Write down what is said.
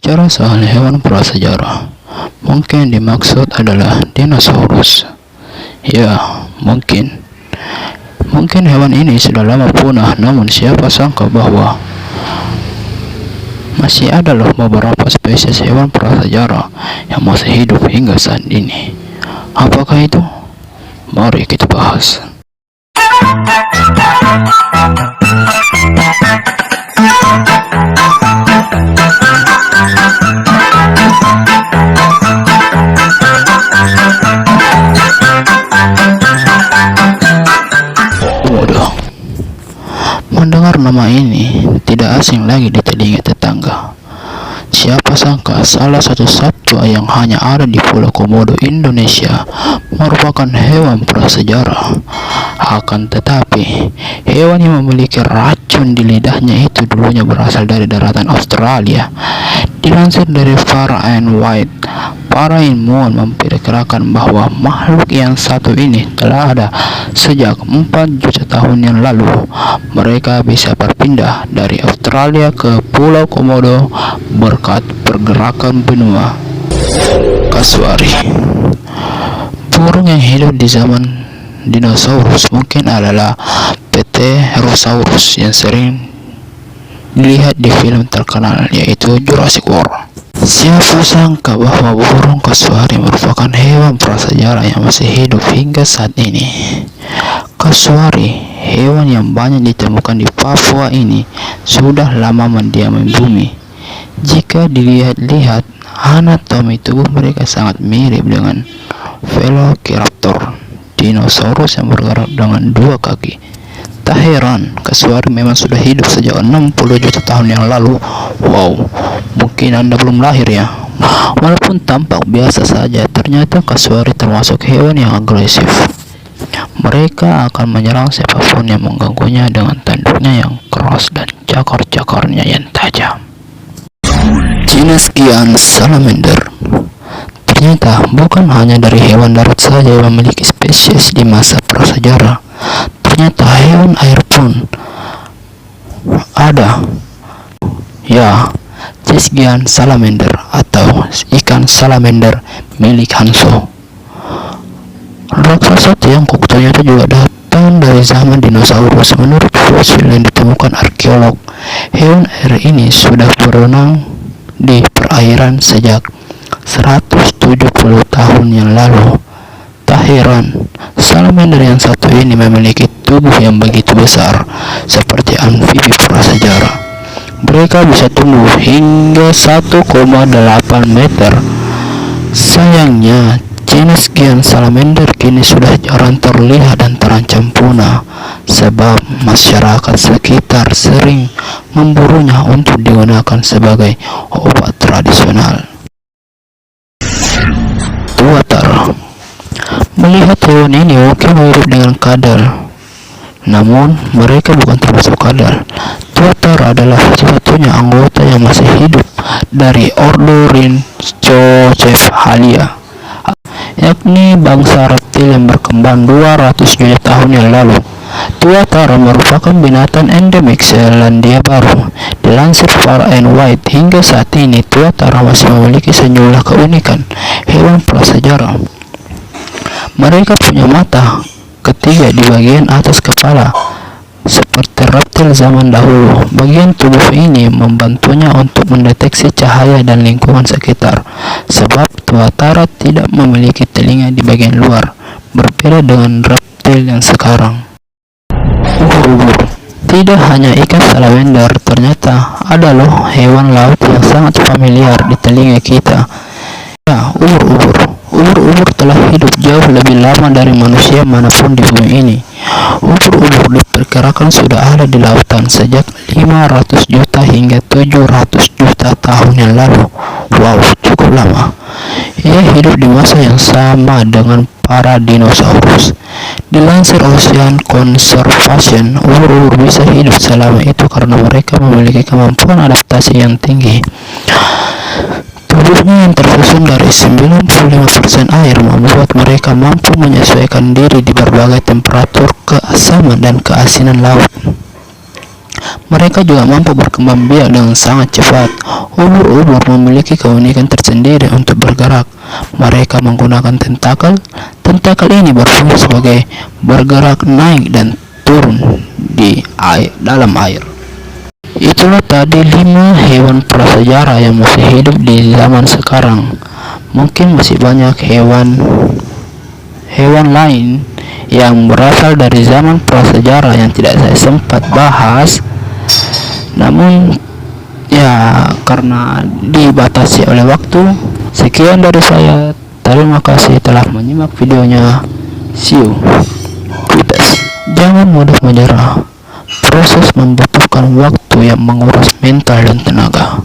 Berbicara soal hewan prasejarah, mungkin dimaksud adalah dinosaurus. Ya, mungkin hewan ini sudah lama punah, namun siapa sangka bahwa masih ada loh beberapa spesies hewan prasejarah yang masih hidup hingga saat ini. Apakah itu? Mari kita bahas. Waduh, mendengar nama ini tidak asing lagi di telinga tetangga. Siapa sangka salah satu satwa yang hanya ada di Pulau Komodo, Indonesia merupakan hewan prasejarah. Akan tetapi, hewan yang memiliki racun di lidahnya itu dulunya berasal dari daratan Australia. Dilansir dari Far and Wide, para ilmuwan memperkirakan bahwa makhluk yang satu ini telah ada sejak 4 juta tahun yang lalu. Mereka bisa berpindah dari Australia ke Pulau Komodo berkat pergerakan benua. Kasuari, burung yang hidup di zaman dinosaurus mungkin adalah Pterosaurus yang sering dilihat di film terkenal yaitu Jurassic World. Siapa sangka bahwa burung kasuari merupakan hewan prasejarah yang masih hidup hingga saat ini. Kasuari, hewan yang banyak ditemukan di Papua ini, sudah lama mendiami bumi. Jika dilihat-lihat, anatomi tubuh mereka sangat mirip dengan Velociraptor, dinosaurus yang bergerak dengan 2 kaki. Tak heran, kasuari memang sudah hidup sejak 60 juta tahun yang lalu. Wow, mungkin Anda belum lahir ya. Walaupun tampak biasa saja, ternyata kasuari termasuk hewan yang agresif. Mereka akan menyerang siapapun yang mengganggunya dengan tanduknya yang keras dan cakar-cakarnya yang tajam. Jenis Giant Salamander. Ternyata bukan hanya dari hewan darat saja yang memiliki spesies di masa prasejarah. Ternyata hewan air pun ada. Ya, jenis Giant Salamander atau ikan salamander milik Hanso. Raksasa tiongkok ternyata juga datang dari zaman dinosaurus. Menurut fosil yang ditemukan arkeolog, hewan air ini sudah berenang di perairan sejak 170 tahun yang lalu. Tak heran, salamander yang satu ini memiliki tubuh yang begitu besar seperti amfibi prasejarah. Mereka bisa tumbuh hingga 1,8 meter. Sayangnya, jenis Giant Salamander kini sudah jarang terlihat dan terancam punah sebab masyarakat sekitar sering memburunya untuk digunakan sebagai obat tradisional. Tuatara. Melihat hewan ini mungkin mirip dengan kadal, namun mereka bukan termasuk kadal. Tuatara adalah satu-satunya anggota yang masih hidup dari ordo Rhynchocephalia, yakni bangsa reptil yang berkembang 200 juta tahun yang lalu. Tuatara merupakan binatang endemik Selandia Baru. Dilansir Far and Wide, hingga saat ini tuatara masih memiliki sejumlah keunikan hewan prasejarah. Mereka punya mata ketiga di bagian atas kepala seperti reptil zaman dahulu. Bagian tubuh ini membantunya untuk mendeteksi cahaya dan lingkungan sekitar, sebab tuatara tidak memiliki telinga di bagian luar, berbeda dengan reptil yang sekarang. Ubur-ubur. Tidak hanya ikan salamander, ternyata ada loh hewan laut yang sangat familiar di telinga kita. Ya, ubur-ubur. Ubur-ubur telah hidup jauh lebih lama dari manusia manapun di bumi ini. Ubur-ubur diperkirakan sudah ada di lautan sejak 500 juta hingga 700 juta tahun yang lalu. Wow, cukup lama. Ia hidup di masa yang sama dengan para dinosaurus. Dilansir Ocean Conservation, ubur-ubur bisa hidup selama itu karena mereka memiliki kemampuan adaptasi yang tinggi. Tubuhnya yang tersusun dari 95% air membuat mereka mampu menyesuaikan diri di berbagai temperatur keasaman dan keasinan laut. Mereka juga mampu berkembang biak dengan sangat cepat. Ubur-ubur memiliki keunikan tersendiri untuk bergerak. Mereka menggunakan tentakel. Tentakel ini berfungsi sebagai bergerak naik dan turun di dalam air. Itulah tadi 5 hewan prasejarah yang masih hidup di zaman sekarang. Mungkin masih banyak hewan lain yang berasal dari zaman prasejarah yang tidak saya sempat bahas. Namun ya, karena dibatasi oleh waktu, sekian dari saya. Terima kasih telah menyimak videonya. See you. Jangan mudah menyerah. Proses membutuhkan waktu yang menguras mental dan tenaga.